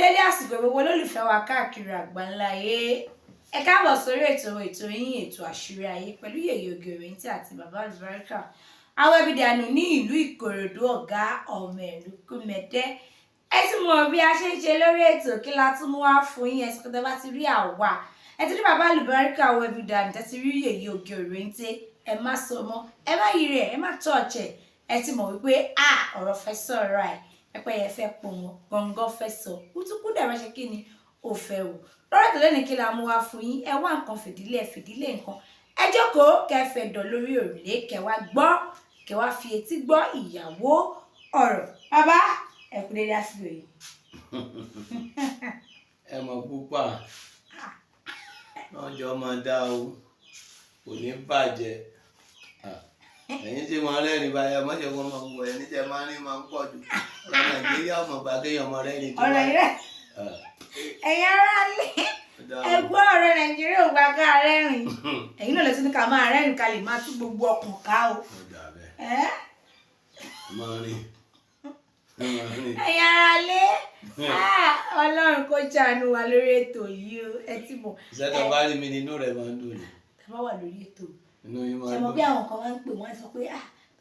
dédé àsìkò gbogbo olólùfẹ́ wa káàkiri àgbáńlá ayé ẹ káàbọ̀ sórí ètò yín ètò àṣírí ayé pẹ̀lú yèyé Ògèrèǹtì àti bàbá Alubarika àwọn ẹbí dànù ní ìlú Ìkòròdú ọ̀gá ọmọ ìlú Kúmẹdẹ ẹ ti mọ̀ bí a ṣe ń ṣe lórí ètò kí la tún mú wá fún yín ẹsẹ̀ kọ́tà bá ti rí àwa ẹ ti rí bàbá Alubarika àwọn ẹbí dànù ẹ ti rí yèyé Ògèrèǹtì ẹ má sọ mọ́ ẹ má yí rẹ̀ ẹ má tọ́ọ̀chẹ̀ ẹ ti mọ̀ wípé ọ̀rọ̀ fẹ́ sọ̀rọ̀ ẹ̀ ẹpẹ yẹn fẹ́ pọ̀ wọn gbọngàn fẹ́ sọ kútúkú dàrá ṣe kí ni ò fẹ́ wò lọ́rọ̀ tó lẹ́nu kí la mú wá fún yín ẹ wá nǹkan fìdílé nǹkan ẹ jókòó kẹfẹ́ dọ̀ lórí òrùlé kẹwàá gbọ́ kẹwàá fi etí gbọ́ ìyàwó ọ̀rọ̀ bàbá ẹ kú dédé àsìkò yìí. ẹ mọ̀ púpà náà jọ máa dá o kò ní bàjẹ́ ẹ̀yin tí mo rẹ́rìn báyà mọ́ṣẹ́ wọn máa ń wọ ẹni tẹ́ máa ń rí máa ń pọ̀ jù ọ̀rọ̀ Nàìjíríà ọmọ bá kéèyàn ọmọ rẹ́rìn tó wà. ẹ̀yin ará lé ẹgbọ́n ọ̀rọ̀ Nàìjíríà ò gbà ká rẹ́rìn ẹ̀yin náà lè tún ní ká máa rẹ́rìn ká lè máa tún gbogbo ọkàn ká o. ẹ̀yin ará lé Ọlọ́run kó ṣàánú wa lórí ètò yìí o ẹ ti mọ̀. ìṣẹ́jọ́ bá rí mi nínú rẹ̀ máa ń dùn ní. ká má wà lórí ètò ṣe mọ bí àwọn kan máa ń pè wọ́n sọ pé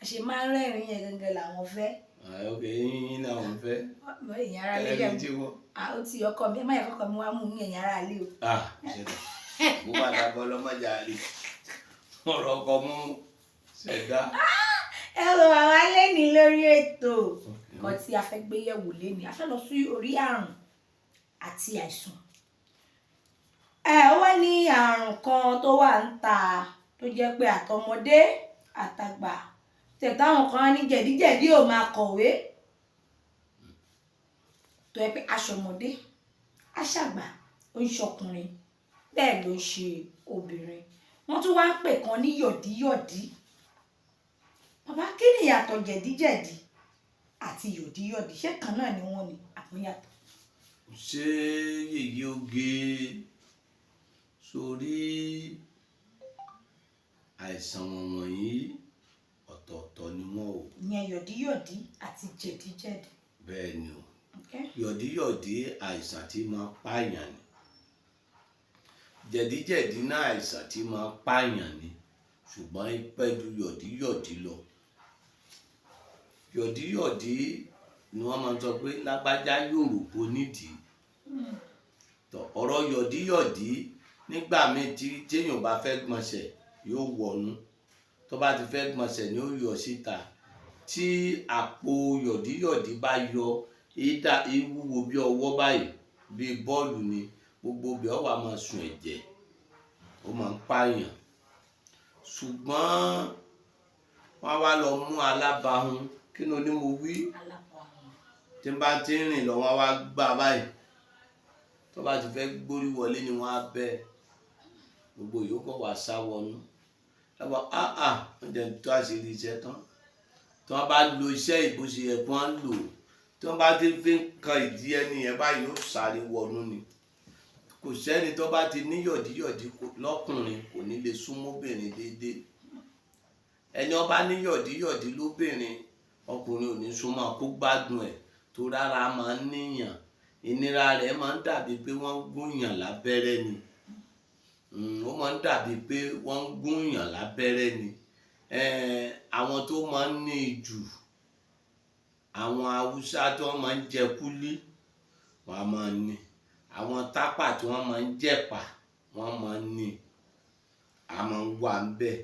àṣẹ máa ń rẹ́rìn yẹn gangan làwọn fẹ́. ok yín làwọn fẹ́. ẹ̀yin ará lé jẹ́ ó ti ọkọ mi ẹ má yẹ kọkọ mi wá mú mi ẹ̀yin ará lé o. mo wà lábọ́ ọlọ́mọdé àlè ọ̀rọ̀ ọkọ mú ṣẹ̀dá. ẹ wò àwọn lẹ́ni lórí ètò kan tí a fẹ́ gbé yẹ̀wò lẹ́ni a fẹ́ lọ sí orí àrùn àti àìsàn. Wọ́n ní àrùn kan tó wà ń ta tó jẹ́ pé àtọmọdé àtàgbà tẹ̀táwọn kan ní jẹ̀díjẹ̀dí ò máa kọ̀wé tó yẹ pé aṣọmọdé aṣàgbà ó ń ṣọkùnrin bẹ́ẹ̀ ló ń ṣe obìnrin wọ́n tún wá ń pè kan ní yọ̀díyọ̀dí. Bàbá kí ni ìyàtọ̀ jẹ̀díjẹ̀dí àti yọ̀díyọ̀dí ṣé kan náà ni wọ́n ní àpínyàtọ̀? ṣé yèyé oge sórí àìsàn wọ̀nyí ọ̀tọ̀ọ̀tọ̀ ni wọ́n o. ìyẹn yọ̀díyọ̀dí àti jẹ̀díjẹ̀dí. bẹ́ẹ̀ ni o yọ̀díyọ̀dí àìsàn tí máa pààyàn ni jẹ̀díjẹ̀dí náà àìsàn tí máa pààyàn ni ṣùgbọ́n pẹ́ ju yọ̀díyọ̀dí lọ. yọ̀díyọ̀dí ni wọ́n máa ń sọ pé lágbájá yòròbó nídìí ọ̀rọ̀ yọ̀díyọ̀dí nígbà míì tí téèyàn bá fẹ́ gbọ̀nsẹ̀ yóò wọnú tó bá ti fẹ́ gbọ̀nsẹ̀ ni ó yọ síta tí àpò yọ̀díyọ̀dí bá yọ ìwúwo bí ọwọ́ báyìí bí bọ́ọ̀lù ni gbogbo bí ó wá máa sun ẹ̀jẹ̀ ó máa ń pààyàn ṣùgbọ́n wọ́n wá lọ mú alábàáhùn kí ni oní mo wí tí n bá ti ń rìn lọ wọ́n wá gbà báyìí tó bá ti fẹ́ gbórí wọlé ni wọ́n á bẹ́ẹ̀ gbogbo yòókù wà sá wọnú lọ́wọ́ wọ́n jẹ́ tó àṣírí iṣẹ́ tán tí wọ́n bá lo iṣẹ́ ìbòsí yẹ kí wọ́n lò tí wọ́n bá ti fi kan ìdí ẹni yẹn báyìí yóò sáré wọnú ni kò sẹ́ni tó bá ti ní yọ̀díyọ̀dí lọ́kùnrin kò ní lè súnmọ́bìnrin déédéé ẹni ó bá ní yọ̀díyọ̀dí lóbìnrin ọkùnrin ò ní súnmọ́ kó gbádùn ẹ̀ tó rárá máa ń níyàn ìnira rẹ̀ máa ń dàbí pé wọ́n ń gúnyàn lábẹ́rẹ́ ni ó máa ń dàbí pé wọ́n ń gúnyàn lábẹ́rẹ́ ni àwọn tó máa ń ní jù àwọn Haúsá tí wọ́n máa ń jẹ kúlí wọ́n á máa ní àwọn tápà tí wọ́n máa ń jẹ̀pà wọ́n máa ń ní àmọ́ ń wà ń bẹ̀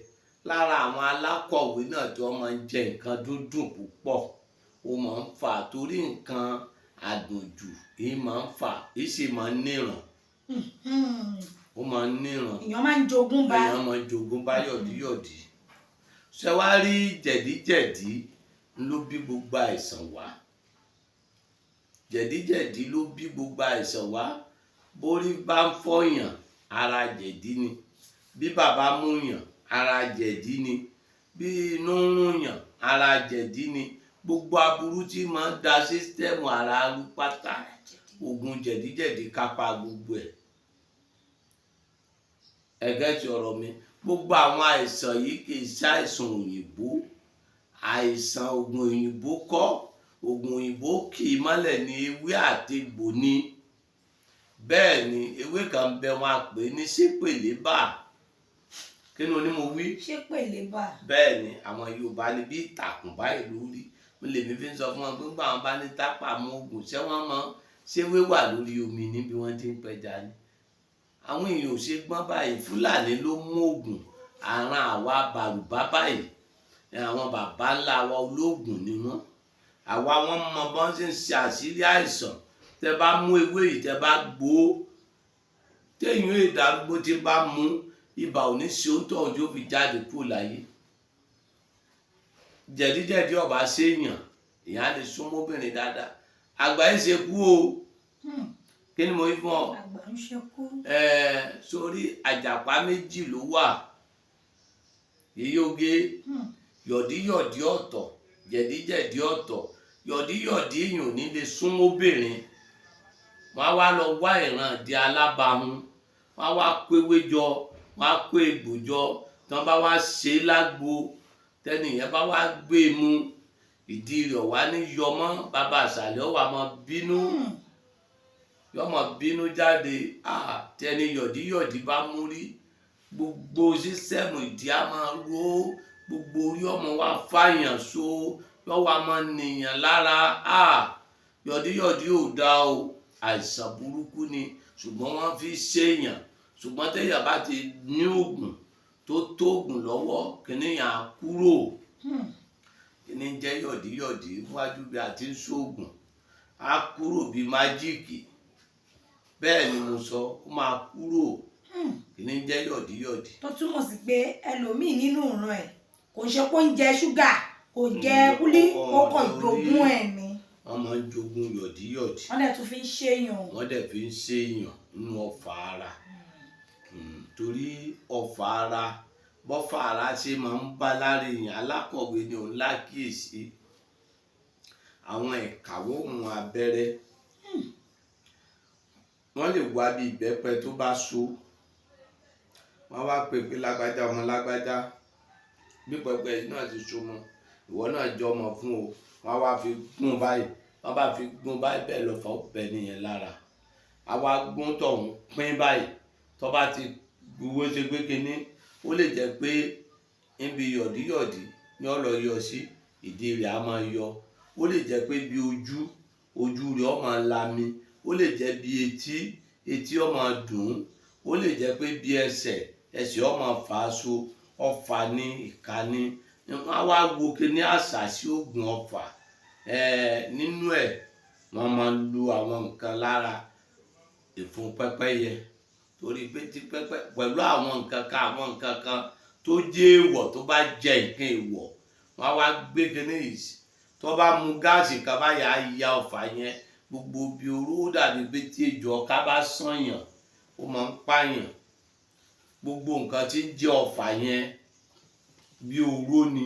lára àwọn alákọ̀wé náà tí wọ́n máa ń jẹ nǹkan dúndùn púpọ̀ ó máa ń fà torí nǹkan àdùnjù èyí máa ń fà èyí sì máa ń níran ó máa ń níran èèyàn máa ń jogún bá yọ̀díyọ̀dí ṣé wàá rí jẹ̀díjẹ̀dí ló bí gbogbo àìsàn wá jẹ̀díjẹ̀dí ló bí gbogbo àìsàn wá bórí bá ń fọyàn ara jẹ̀dí ni bí bàbá múyàn ara jẹ̀dí ni bí inú ń rùnyàn ara jẹ̀dí ni gbogbo aburú tí máa ń da sísítẹ́ẹ̀mù ara rú pátá oògùn jẹ̀díjẹ̀dí kápá gbogbo ẹ̀ ẹ̀gẹ́ ti ọ̀rọ̀ mi gbogbo àwọn àìsàn yìí kì í ṣe àìsàn òyìnbó àìsàn oògùn òyìnbó kọ́ oògùn òyìnbó kì í mọ́lẹ̀ ní ewé àtegbò ni bẹ́ẹ̀ ni ewé kan bẹ wọn a pè ní ṣépèlébà. Kí ni mo wí? Ṣépèlébà. Bẹ́ẹ̀ ni àwọn Yorùbá ní bí ìtàkùn báyìí lórí mo lè mi fi ń sọ fún wọn pé nígbà wọn bá ní tápà mú oògùn ṣé wọ́n mọ ṣé wéwà lórí omi níbi wọ́n ti ń pẹja ni. Àwọn èèyàn ò ṣe gbọ́n báyìí. Fúlàní ló mú oògùn àrùn àwa bàrùbá báyìí. Àwọn bàbá ńlá wa olóògùn ni wọ́n. Àwa wọn mọ bọ́n ṣe ń ṣe àṣírí àìsàn. Tẹ bá mú ewé yìí tẹ bá gbó téèyàn ìdàgbò tí bá mú ibà ò ní ṣe ó tọ̀ ọjọ́ fi jáde kúrò láyé. Jẹ̀díjẹ̀dí ọba ṣèèyàn èèyàn á lè súnmọ́ obìnrin dáadáa. Àgbà ń ṣe kú o. Kí ni mo wí fún ọ? Àgbà ń ṣe kú. Sórí àjàpá méjì ló wà. Yíyóge yọ̀díyọ̀dí ọ̀tọ̀ jẹ̀díjẹ̀dí ọ̀tọ̀. Yọ̀díyọ̀dí èèyàn ò ní lè súnmọ́ obìnrin. Wọ́n á wá lọ wá ìran di alábàáhùn. Wọ́n á wá kó ewé jọ, wọ́n á kó egbò jọ. Tí wọ́n bá wá ṣe é lágbo tẹ́nìyẹn bá wá gbé e mu ìdí rẹ̀ wá ní yọmọ́ bàbá àṣàlẹ̀ ó wá máa bínú. Yọ́ máa bínú jáde. Tẹ́ni yọ̀díyọ̀dí bá mú rí gbogbo sísẹ́mù ìdí á máa ro gbogbo orí ọmọ wa fàyàn so yọ́ wá máa nìyàn lára. Yọ̀díyọ̀dí ò dá o. Àìsàn burúkú ni ṣùgbọ́n wọ́n fi ṣèyàn. Ṣùgbọ́n téèyàn bá ti ní oògùn tó tóògùn lọ́wọ́ kìnìyàn á kúrò. Kíni jẹ́ yọ̀díyọ̀dí níwájú bí a ti ń ṣoògùn á kúrò bí májíìkì. Bẹ́ẹ̀ ni mo sọ ó máa kúrò. Kíni jẹ́ yọ̀díyọ̀dí. Tó túmọ̀ sí pé ẹlòmíì nínú ìran ẹ̀ kò ṣe pé ó ń jẹ ṣúgà kò jẹ kúlí ó kàn jogún ẹ̀ ni. Wọ́n máa ń jogún yọ̀díyọ̀dí. Wọ́n dẹ̀ tún fi ń ṣèyàn. Wọ́n dẹ̀ fi ń ṣèyàn nínú ọfà ara. Torí ọfà ara bọ́fà ara ṣe máa ń bá lára èèyàn alákọ̀wé ni òun lákìyèsí. Àwọn ìkàwọ́ òun abẹ́rẹ́ wọ́n lè wá bí ìbẹ́pẹ tó bá so. Wọ́n wá pè pé lágbájá ọmọ lágbájá bí pẹpẹ yìí náà ti so mọ́ ìwọ náà jọ ọmọ fún o. Wọ́n wá fi gún báyìí. Wọ́n bá fi gún báyìí bẹ́ẹ̀ lọ́fà ó bẹ nìyẹn lára. Àwa gún tọ̀hún pín báyìí. Tó bá ti gbowó ṣe pé kinní ó lè jẹ́ pé níbi yọ̀díyọ̀dí ni ó lọ yọ sí ìdí rẹ̀ á máa yọ. Ó lè jẹ́ pé bí ojú rẹ̀ ó máa lami. Ó lè jẹ́ bí etí ó máa dùn. Ó lè jẹ́ pé bí ẹsẹ̀ ó máa fà á so. Ọfà ní ìka ní. Wọ́n á wá wo kinní àṣà sí oògùn ọfà. Nínú ẹ̀ wọ́n máa ń lo àwọn nǹkan lára ìfun pẹ́pẹ́yẹ. Torí pé tí pẹ́pẹ́ pẹ̀lú àwọn nǹkan kan tó jẹ́ èèwọ̀ tó bá jẹ nǹkan èèwọ̀ wọ́n á wá gbé kinní yìí. Tó bá mu gáàsì kan báyà á ya ọfà yẹn gbogbo bí oró dàbí pé tí ejò ọká bá sànyàn ó máa ń pààyàn. Gbogbo nǹkan tí ń jẹ́ ọfà yẹn bí oró ni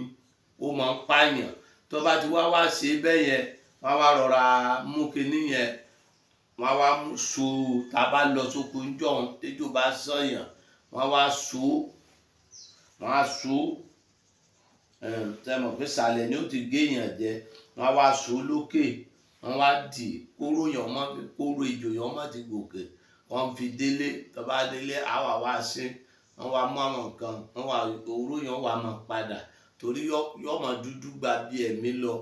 ó máa ń pààyàn. Tó bá ti wá ṣe bẹ́ẹ̀ yẹn wọ́n á wá rọra mú kinní yẹn wọ́n á wá so tá a bá lọ sóko ńjọ́ tẹ́jọ bá sànyàn wọ́n á wá so tẹmọ̀ pé sàlẹ̀ ni ó ti gé èèyàn jẹ. Wọ́n á wá so lókè wọ́n wá dì kóró ejò yẹn má ti gòkè. Wọ́n fi délé tó bá délé àwa wá ṣe wọ́n wá mú àwọn nǹkan oró yẹn wá máa padà. Torí yọ́ máa dúdú gba bí ẹ̀mí lọ.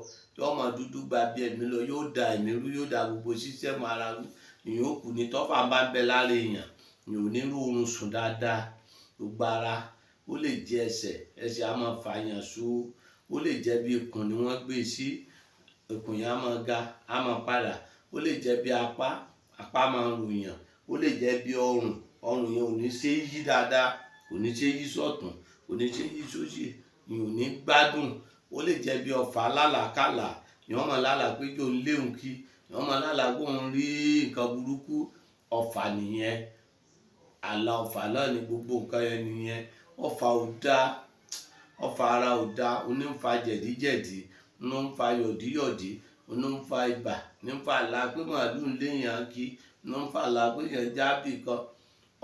Yóò da ẹ̀mí rú yóò da gbogbo sísẹ́mù ara rú. Ìyẹn ó kù ní tọ́fà bá ń bẹ lára èèyàn ìyẹn ò ní rí oorun sùn dáadáa. Gbogbo ara ó lè jẹ ẹsẹ̀ á máa fàyàn so. Ó lè jẹ́ bí ikùn ni wọ́n gbé sí. Ikùn yẹn á máa ga á máa padà. Ó lè jẹ́ bí apá máa ròyàn. Ó lè jẹ́ bí ọrùn yẹn ò ní ṣe é yí dáadáa. Kò ní ṣe é yí sọ́tùn kò ní ṣe é yí sósì. Ìyẹn ò ní gbádùn. Ó lè jẹ́ bí ọfà lálàkàlà. Ìyẹn máa lálàá pé jò ń léhùn kí. Ìyẹn máa lálàá pé òun rí nǹkan burúkú. Ọfà nìyẹn. Àlà ọfà náà ni gbogbo nǹkan yẹn nìyẹn. Ọfà ò dá. Ọfà ara ò dá. Ó ní ń fa jẹ̀díjẹ̀dí. Ó ní ń fa yọ̀díyọ̀dí. Ó ní ń fa ibà. Ní ń fa àlá pé màálù ń léyàn kí. Ní ń fa àlá pé yẹn jábì kan.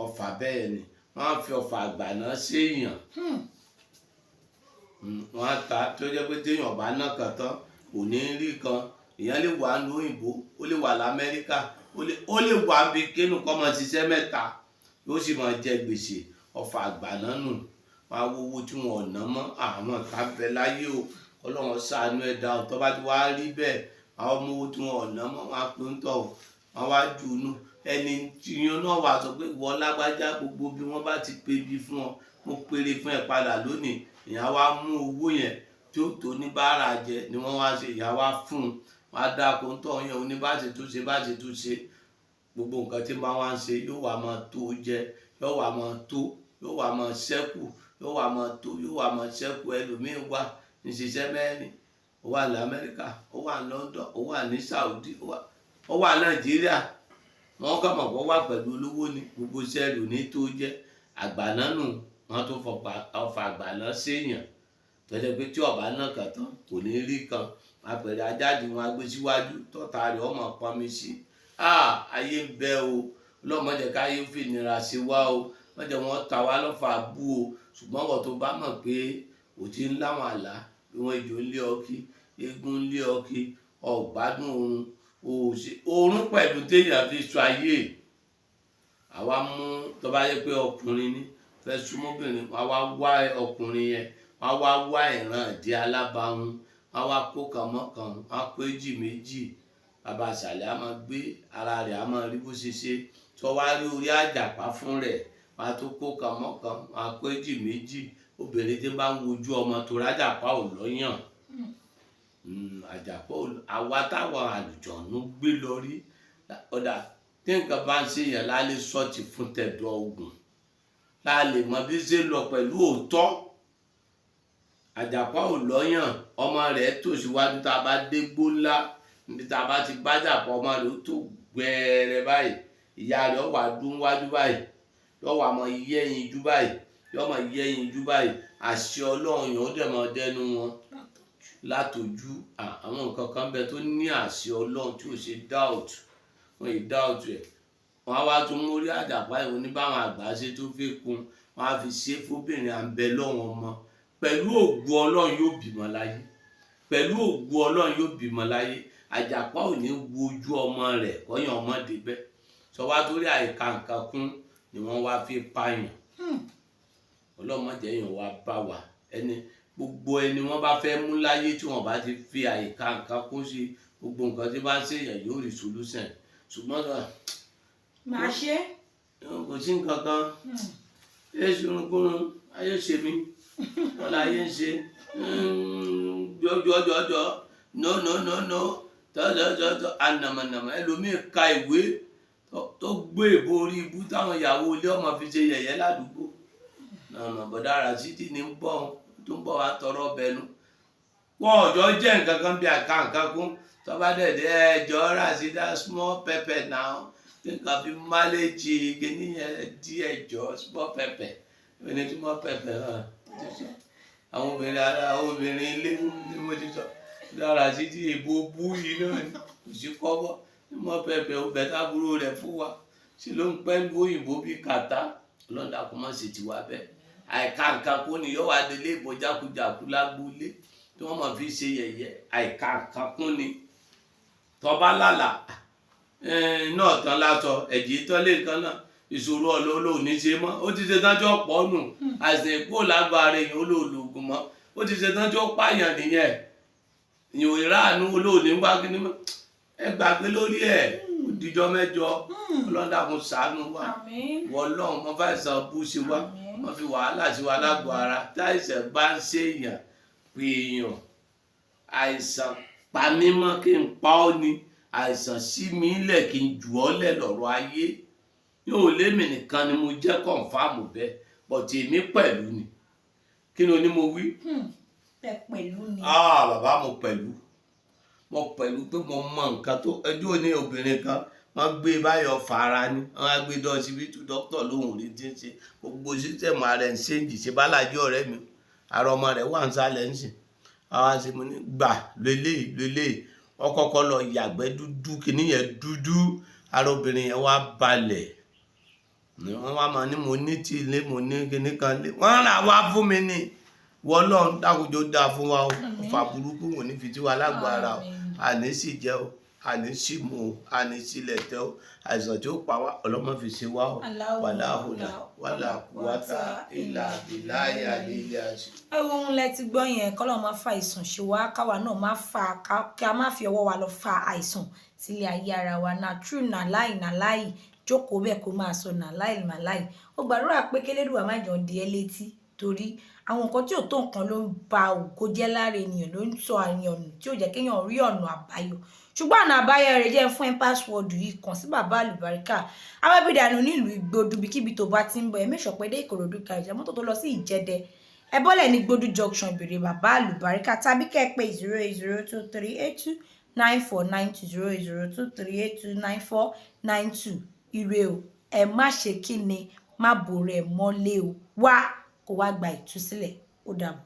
Ọfà bẹ́ẹ̀ ni. Wọ́n á fi ọfà àgbà náà séèyàn. Wọ́n á ta tó jẹ́ pé téèyàn bá ná kan tán kò ní rí kan. Èèyàn lè wà ní òyìnbó ó lè wà l'Amẹ́ríkà ó lè wà bí kínú kọ́ mọ ṣiṣẹ́ mẹ́ta yóò sì máa jẹ gbèsè ọfà àgbàná nù máa wo owó tí wọn ò ná mọ́ àwọn kan bẹ láyé o Ọlọ́run ṣàánú ẹ̀dá o tó bá ti wá rí bẹ́ẹ̀ àwọn ọmọ owó tí wọn ò ná mọ́ wọn á pé ń tọ̀ wọn wá jù ú nù ẹni tí yín náà wà sọ pé ìwọ lágbájá gbogbo bí wọ́n bá ti pé bí fún ọ mo péré fún ẹ padà lónìí ìyá wa mú owó yẹn tí ó tó ní báárà jẹ ni wọ́n wá ṣe ìyá wa fún un wọn á dá kó ń tọ̀ yẹn oní bá ṣe tó ṣe gbogbo nǹkan tí wọ́n wá ń ṣe yóò wá máa tó jẹ yóò wá máa tó yóò wá máa ṣẹ́kù yóò wá máa tó yóò wá máa ṣẹ́kù ẹlòmíín wà ní ṣiṣẹ́ mẹ́rin ó wà ní Amẹ́ríkà ó wà ní London ó wà ní Saudi ó wà Nàìjíríà wọ́n kàn mọ̀ wọ́n wà pẹ̀lú olówó ní gbogbo iṣẹ́ rẹ̀ ní tó jẹ́ àgbàná nù wọ́n tó ọfà àgbàná séèyàn tọ́jọ́ pé tí ọ̀bá náà kàn tán kò ní rí kan apẹ̀rẹ̀ ajáde wọn agbé síwájú tọ́ta rẹ̀ ọmọ pọnmi sí ayé ń bẹ o ọlọ́mọdé káyé ń fi ìnira sí wá o wọ́n jẹ́ wọ́n ta wá lọ́fà bú o ṣùgbọ́n wọ́n tó bá mọ̀ pé ò ti ń láwọn àlá bí wọ́n ìjò ń lé ọkí eégún ń lé ọkí ọ̀gbádùn oorun pẹ̀lú téèyàn fi sọ ayé àwa mú tó bá yẹ pé ọkùnrin ní fẹ́ súnmọ́bìnrin wá wá ọkùnrin yẹn wá wá ìran ìdí alábàáhùn wá kó kan mọ́kàn wá kó èjì méjì bàbá àṣàlẹ̀ á máa gbé ara rẹ̀ á máa rí bó ṣe ṣe tó wá rí orí àjàpá fún rẹ̀ wá tó kó kan mọ́kàn wá kó èjì méjì obìnrin tí bá ń wojú ọmọ tó rájàpá ò lọ́yàn àjàpá àwa táwọn àlùjọ̀nú gbé lọ rí ọ̀dà tí nǹkan bá ń ṣe yẹn lálẹ́ sọ́ọ̀tì fún tẹ̀dọ̀ ogun lálẹ́ mọ bí ṣe lọ pẹ̀lú òótọ́ àjàpá ò lọ́yàn ọmọ rẹ̀ tò síwájú tá a bá dé gbó ńlá níbi tá a bá ti bájàpá ọmọ rẹ̀ ó tó gbẹ̀rẹ̀ báyìí ìyá rẹ̀ ó wà dún wájú báyìí yóò wà mọ yẹ́yìn jú báyìí yóò mọ yẹ́yìn jú báyìí àṣẹ Ọlọ́run yẹn ó dẹ̀ mọ dẹnu wọn látòjú àwọn nǹkan kan bẹ tó ní àṣẹ Ọlọ́run tí ò ṣe doubt wọn yìí doubt ẹ̀ wọn á wá tún mórí àjàpá ìwọ ní báwọn àgbà ṣe tó fi kún wọn á fi ṣe fóbìnrin à ń bẹ lọ́wọ́ ọmọ pẹ̀lú ògo Ọlọ́run yóò bímọ láyé pẹ̀lú ògo Ọlọ́run yóò bímọ láyé àjàpá ò ní wo ojú ọmọ rẹ̀ kọ́yàn ọmọ débẹ̀ sọ wá torí àìka nǹkan kún ni wọ́n wá fi pààyàn ọlọ́mọdé èèyàn wá bá wa ẹni gbogbo ẹni wọ́n bá fẹ́ mú láyé tí wọ́n bá ti fi àìka nǹkan kún sí gbogbo nǹkan tí bá ń ṣèyàn yóò rí solution ṣùgbọ́n màá ṣe kò sí nǹkan kan èsì orúnkúrún ayé ṣe mí wọn láyé ń ṣe jọjọjọjọ no tọ́jọ́jọ́jọ́ ànàmọ̀nàmọ̀ ẹlòmíì ka ìwé tó gbé ìbò orí ibú táwọn ìyàwó ilé ọmọ fi ṣe yẹ̀yẹ́ ládùúgbò nànà bọ̀dá Ràṣídì ní ń bọ̀ tó ń bọ̀ wá tọrọ bẹnu wọn ọjọ́ jẹ́ nǹkan kan bí àká nǹkan kún tọ́ba dẹ̀dẹ̀ ẹjọ́ Ràṣídà small pepper náà nǹkan fi máléjì kíní yẹn díẹ̀ jọ small pepper ẹni small pepper àwọn obìnrin ilé ní mo ti sọ Ràṣídì ìbò bú yìí náà ni kò sí kọ́bọ̀ small pepper ọbẹ̀ tábúrò rẹ̀ fún wa sí ló ń pẹ́ lu òyìnbó bíi kàtá ọlọ́dà kò má ṣe tiwa bẹ́ẹ̀ àìka nǹkan kún ni yóò wá délé ìbò jákujàku lágbólé tí wọ́n mọ̀ fi ṣe yẹ̀yẹ́ àìka nǹkan kún ni tọ́ba lálà náà tán látọ̀ ẹ̀jẹ̀ tán lè kan náà ìṣòro ọlọ́ọ̀lọ́ ní ṣe mọ́ ó ti ṣe tánjọ́ pọ̀ nù àìsàn ìpò lágbára èèyàn olóòlùgùn mọ́ ó ti ṣe tánjọ́ pààyàn nìyẹn ìyò ìráàánú olóòní wá kí ni mọ́ ẹ gbàgbé lórí ẹ̀ ó dijọ́ mẹ́jọ ọlọ́dà kò ṣàánú wa wọlọ́run mọ́ fà ìsàn bú sí wa wọ́n fi wàhálà sí wa lágọ̀ọ́ ara táìsàn bá ń ṣèyàn pé èèyàn àìsàn pa mí mọ́ kí n pa ọ́ ni àìsàn sí mi lẹ̀ kí n jù ọ́ lẹ̀ lọ́rọ̀ ayé yóò lémi nìkan ni mo jẹ́ kọ̀ǹfàmù bẹ́ẹ̀ bọ̀tì èmi pẹ̀lú ni kí ni o ní mo wí. pẹ̀lú ni. Bàbá mo pẹ̀lú pé mo mọ nǹkan tó ẹjọ́ ní obìnrin kan wọ́n gbé báyọ̀ fara ni wọ́n á gbé dọ́sibítù dókítà lóhùn rí tí ń ṣe gbogbo sísẹ̀mù ara ẹ̀ ń ṣe ń jì ṣe bálájí ọ̀rẹ́ mi ara ọmọ rẹ̀ wà ń sálẹ̀ ń sìn àwọn àti mo ní gbà lélẹ̀ ọkọ̀ọ̀kọ̀ lọ yàgbẹ́ dúdú kìíní yẹn dúdú ara obìnrin yẹn wá balẹ̀ wọ́n wá máa ní mo ní tí ilé mo ní kíní kan lé wọ́n rà wá fún mi ní wọ́n lọ́n dákújó dáa fún wa o fà burúkú wò ní fi tí wa lágbára o àní sì jẹ́ o àní símú o àní sílẹ̀ tẹ́ o àìsàn tí ó pa wá ọlọ́mọ fi ṣe wá o wàlá hùlà wàlá kùwátà ìlà bìláyà lílẹ̀ àṣì. ohun lẹ ti gbọ́ yẹn kọ́lọ́ máa fa àìsàn ṣe wá káwa náà máa fa ká má fi ọwọ́ wa lọ fa àìsàn sílé ayé ara wa na true na láì jókòó bẹ́ẹ̀ kó máa sọ na láì ó gbàdúrà pé kélédùwà má jọ di ẹ́ létí torí àwọn nǹkan tí ò tó nǹkan ló ń ba ògo jẹ́ lára ènìyàn ló ń sọ àyàn nù tí ò jẹ́ kéèyàn rí ọ̀nà àbáyọ ṣùgbọ́n ọ̀nà àbáyọ rẹ̀ jẹ́ fún ẹ pásíwọ́ọ̀dù yìí kàn sí bàbá àlùbáríkà awẹ́bídàánù nílùú Ìgbòdù bíkíbi tó bá ti ń bọ̀ ẹ mẹ́sàn pé dé Ìkòròdú kàìjà mọ́tò tó lọ sí Ìjẹ̀dẹ̀ ẹ bọ́lẹ̀ ní Gbòdù junction ìbèrè bàbá àlùbáríkà tàbí kẹ́ ẹ pé 08023829492 08023829492 ire o ẹ má ṣe kí ni má bò rẹ̀ mọ́lé o wá kó wá gba ìtúsílẹ̀ ó dàbọ̀.